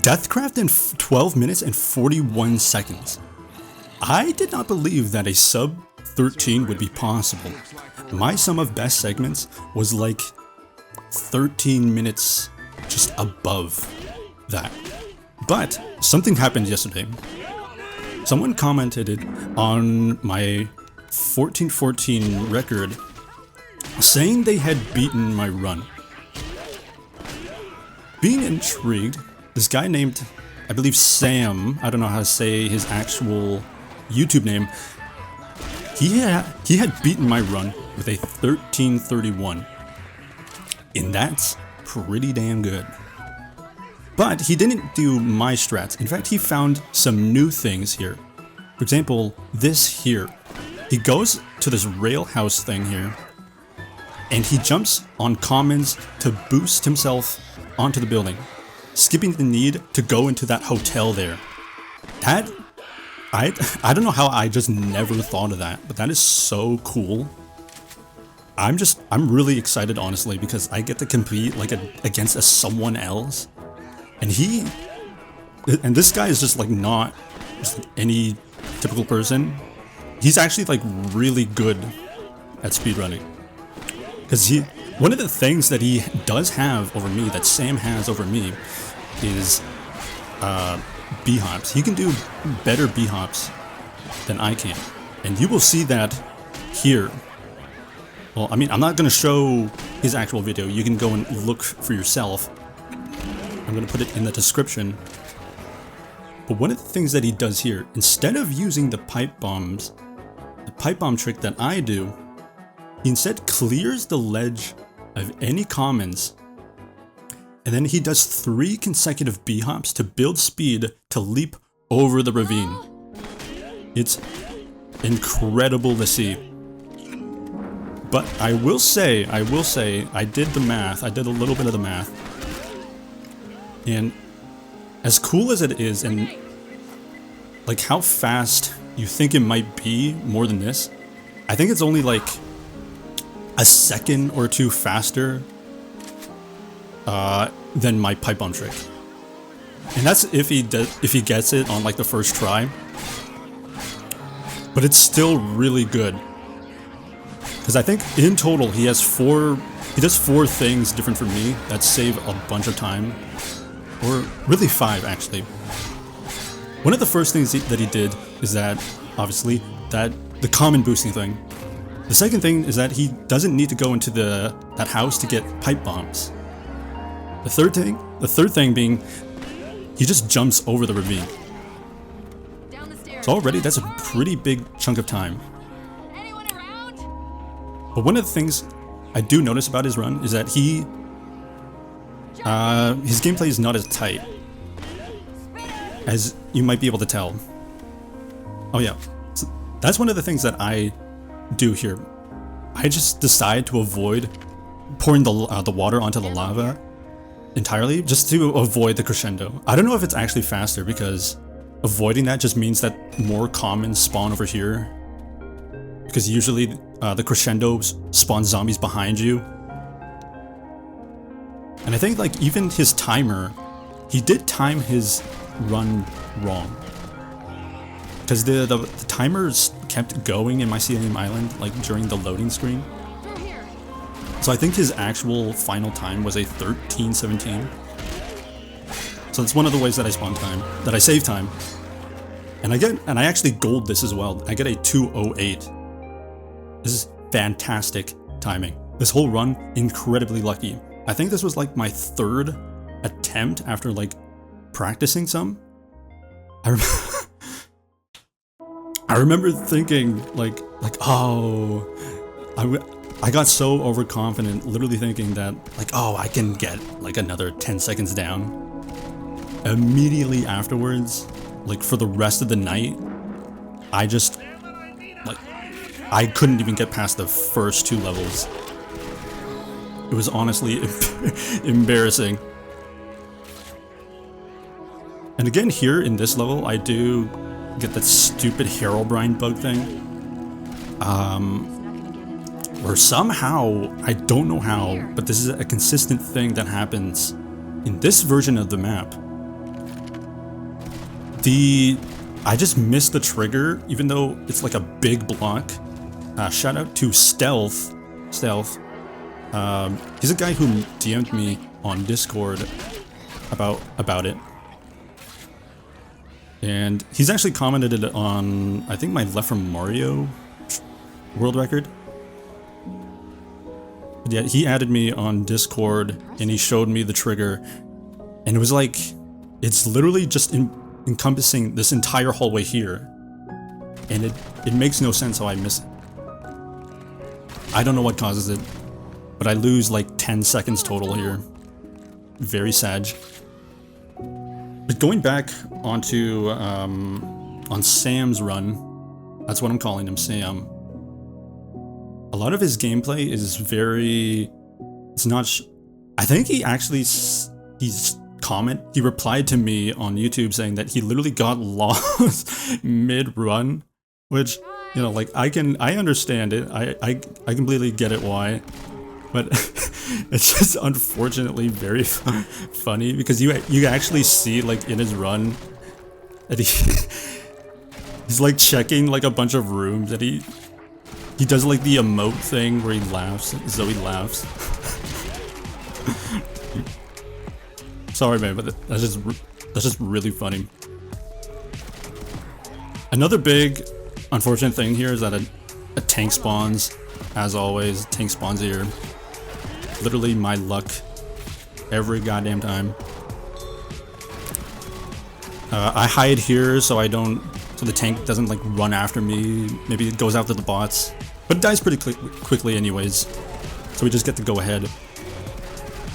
deathcraft in 12 minutes and 41 seconds. I did not believe that a sub 13 would be possible. My sum of best segments was like 13 minutes just above that. But something happened yesterday. Someone commented it on my 1414 record saying they had beaten my run. Being intrigued, this guy named, I believe Sam, I don't know how to say his actual YouTube name, he had beaten my run with a 1331. And that's pretty damn good. But he didn't do my strats. In fact, he found some new things here. For example, this here. He goes to this rail house thing here, and he jumps on commons to boost himself onto the building, skipping the need to go into that hotel there. That, I don't know how I just never thought of that, but that is so cool. I'm really excited, honestly, because I get to compete like against someone else. And this guy is just like not just like any typical person. He's actually like really good at speedrunning. Because one of the things that he does have over me, that Sam has over me, is b-hops. He can do better b-hops than I can. And you will see that here. Well, I mean, I'm not going to show his actual video. You can go and look for yourself. I'm going to put it in the description. But one of the things that he does here, instead of using the pipe bomb trick that I do, he instead clears the ledge of any commons, and then he does 3 consecutive b-hops to build speed to leap over the ravine. It's incredible to see. But I will say, I did the math, I did a little bit of the math. And as cool as it is, and like how fast you think it might be more than this, I think it's only like a second or two faster than my pipe bomb trick. And that's if he gets it on like the first try. But it's still really good. Because I think in total he does 4 things different from me that save a bunch of time. Or really 5 actually. One of the first things that he did is that, obviously, the common boosting thing. The second thing is that he doesn't need to go into that house to get pipe bombs. The third thing being, he just jumps over the ravine. So already that's a pretty big chunk of time. But one of the things I do notice about his run is that his gameplay is not as tight as you might be able to tell. Oh yeah, so that's one of the things that I do here. I just decide to avoid pouring the water onto the lava entirely, just to avoid the crescendo. I don't know if it's actually faster, because avoiding that just means that more commons spawn over here. Because usually the crescendo spawns zombies behind you. And I think like even his timer, he did time his run wrong. Because the timers kept going in Mycelium Island like during the loading screen. So I think his actual final time was a 13:17. So that's one of the ways that I spawn time, that I save time. And I actually gold this as well. I get a 2:08. This is fantastic timing. This whole run, incredibly lucky. I think this was like my 3rd attempt after like practicing some. I remember thinking like oh, I got so overconfident, literally thinking that like, oh, I can get like another 10 seconds down. Immediately afterwards, like for the rest of the night, I just like, I couldn't even get past the first 2 levels. It was honestly embarrassing. And again here in this level, I do get that stupid Herobrine bug thing. Or somehow, I don't know how, but this is a consistent thing that happens in this version of the map. I just missed the trigger, even though it's like a big block. Shout out to Stealth. Stealth. He's a guy who DM'd me on Discord about it. And he's actually commented it on, I think, my Left from Mario world record. But yeah, he added me on Discord and he showed me the trigger. And it was like, it's literally just encompassing this entire hallway here. And it makes no sense how I miss it. I don't know what causes it, but I lose like 10 seconds total here. Very sad. But going back onto on Sam's run, that's what I'm calling him, Sam. A lot of his gameplay is very, it's not, I think he actually, he replied to me on YouTube saying that he literally got lost mid-run, which, you know, like I understand it, I completely get it why, but it's just unfortunately very funny because you actually see like in his run that he's like checking like a bunch of rooms that he does like the emote thing where he laughs, Zoe laughs. Sorry man, but that's just really funny. Another big unfortunate thing here is that a tank spawns, as always. Tank spawns here. Literally my luck every goddamn time. I hide here so the tank doesn't like run after me. Maybe it goes after the bots, but it dies pretty quickly anyways. So we just get to go ahead.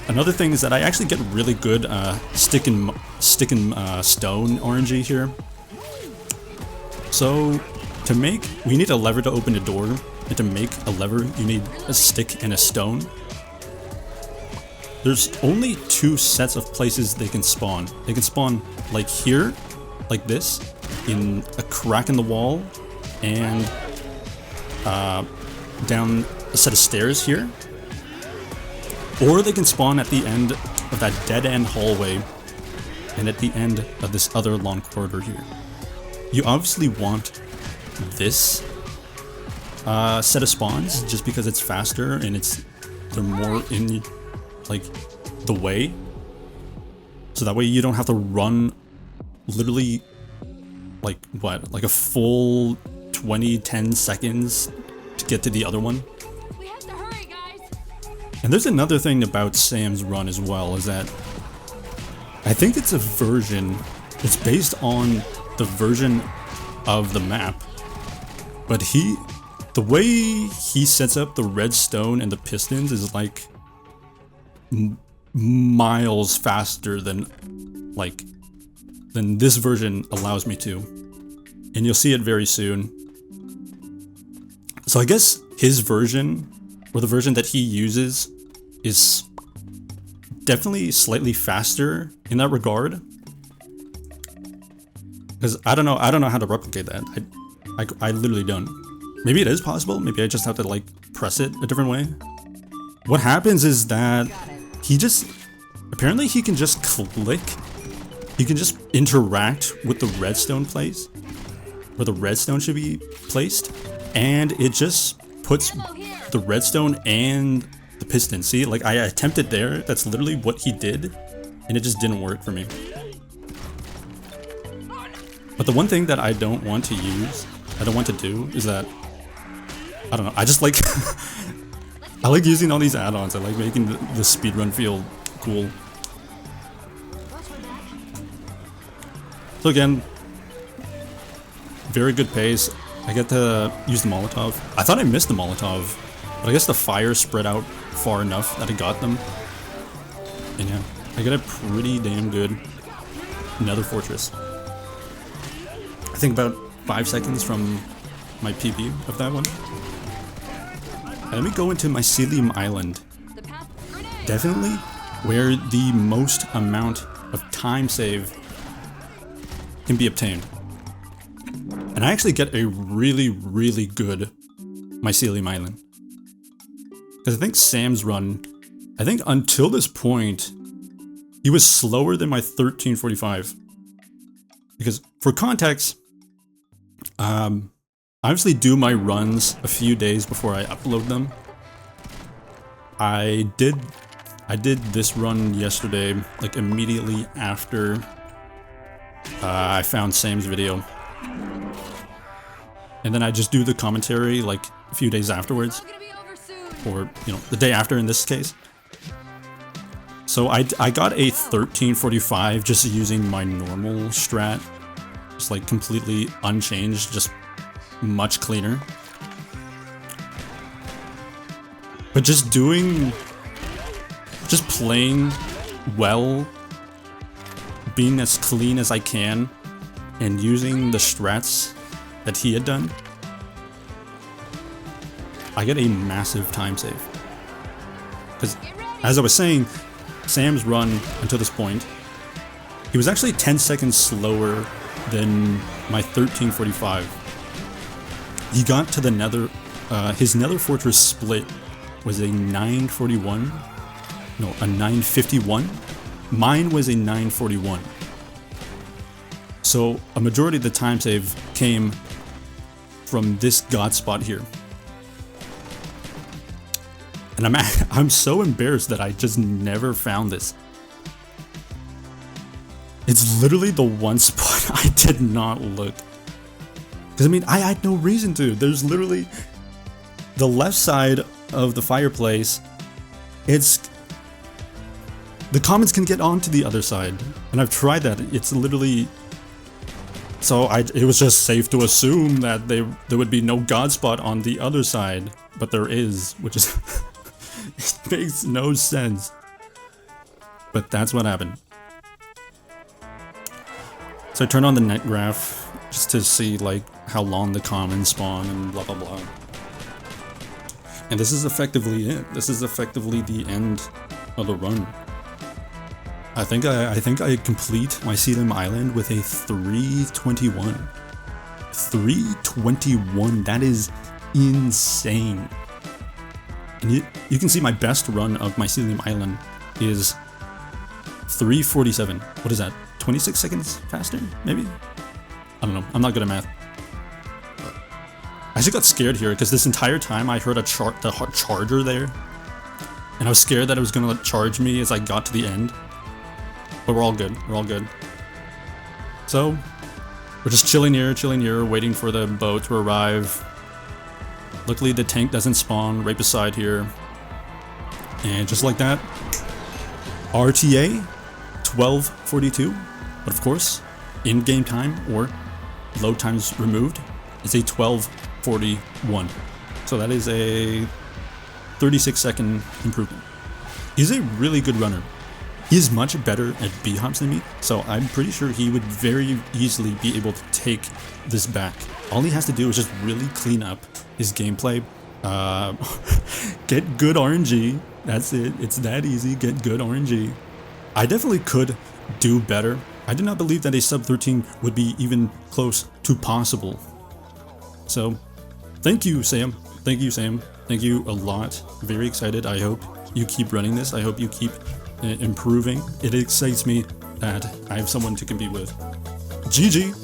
Another thing is that I actually get really good stick and stone RNG here. So we need a lever to open a door, and to make a lever you need a stick and a stone. There's only 2 sets of places they can spawn. They can spawn like here, like this, in a crack in the wall, and down a set of stairs here. Or they can spawn at the end of that dead-end hallway, and at the end of this other long corridor here. You obviously want this set of spawns just because it's faster and they're more in like the way, so that way you don't have to run literally like like a full 10 seconds to get to the other one. We have to hurry, guys. And there's another thing about Sam's run as well, is that I think it's a version, it's based on the version of the map, but the way he sets up the redstone and the pistons is like miles faster than this version allows me to, and you'll see it very soon. So I guess his version, or the version that he uses, is definitely slightly faster in that regard. Because I don't know how to replicate that. I literally don't. Maybe it is possible. Maybe I just have to like press it a different way. What happens is that apparently he can just click. He can just interact with the redstone place, where the redstone should be placed, and it just puts the redstone and the piston. See, like I attempted there. That's literally what he did, and it just didn't work for me. But the one thing that I don't want to do is that, I don't know, I just like, I like using all these add-ons. I like making the speedrun feel cool. So again, very good pace. I get to use the Molotov. I thought I missed the Molotov, but I guess the fire spread out far enough that I got them. And yeah, I got a pretty damn good Nether Fortress. I think about 5 seconds from my PB of that one. And let me go into Mycelium Island. Definitely where the most amount of time save can be obtained. And I actually get a really, really good Mycelium Island. Because I think Sam's run, I think until this point, he was slower than my 1345. Because for context, I obviously do my runs a few days before I upload them. I did this run yesterday, like immediately after I found Sam's video. And then I just do the commentary like a few days afterwards. Or, you know, the day after in this case. So I got a 1345 just using my normal strat. Just like completely unchanged, just much cleaner. But just playing well, being as clean as I can, and using the strats that he had done, I get a massive time save. Because, as I was saying, Sam's run until this point, he was actually 10 seconds slower than my 1345. He got to the Nether, his Nether Fortress split was a 941, no, a 951. Mine was a 941. So a majority of the time save came from this god spot here. And I'm so embarrassed that I just never found this. It's literally the one spot I did not look. Because I mean, I had no reason to. There's literally the left side of the fireplace. It's the comments can get onto the other side, and I've tried that. It's literally so it was just safe to assume that there would be no god spot on the other side, but there is, which is it makes no sense. But that's what happened. So I turn on the net graph just to see like how long the commons spawn and blah blah blah. And this is effectively it. This is effectively the end of the run. I think I complete Mycelium Island with a 321. 321. That is insane. And you can see my best run of Mycelium Island is 347. What is that? 26 seconds faster? Maybe? I don't know. I'm not good at math. I actually got scared here because this entire time I heard the charger there. And I was scared that it was going to charge me as I got to the end. But we're all good. We're all good. So, we're just chilling here, waiting for the boat to arrive. Luckily, the tank doesn't spawn right beside here. And just like that, RTA 1242. But of course, in-game time or load times removed is a 1241. So that is a 36-second improvement. He's a really good runner. He is much better at B-hops than me, so I'm pretty sure he would very easily be able to take this back. All he has to do is just really clean up his gameplay, get good RNG, that's it, it's that easy, get good RNG. I definitely could do better. I did not believe that a sub 13 would be even close to possible. So, thank you, Sam. Thank you, Sam. Thank you a lot. Very excited. I hope you keep running this. I hope you keep improving. It excites me that I have someone to compete with. GG!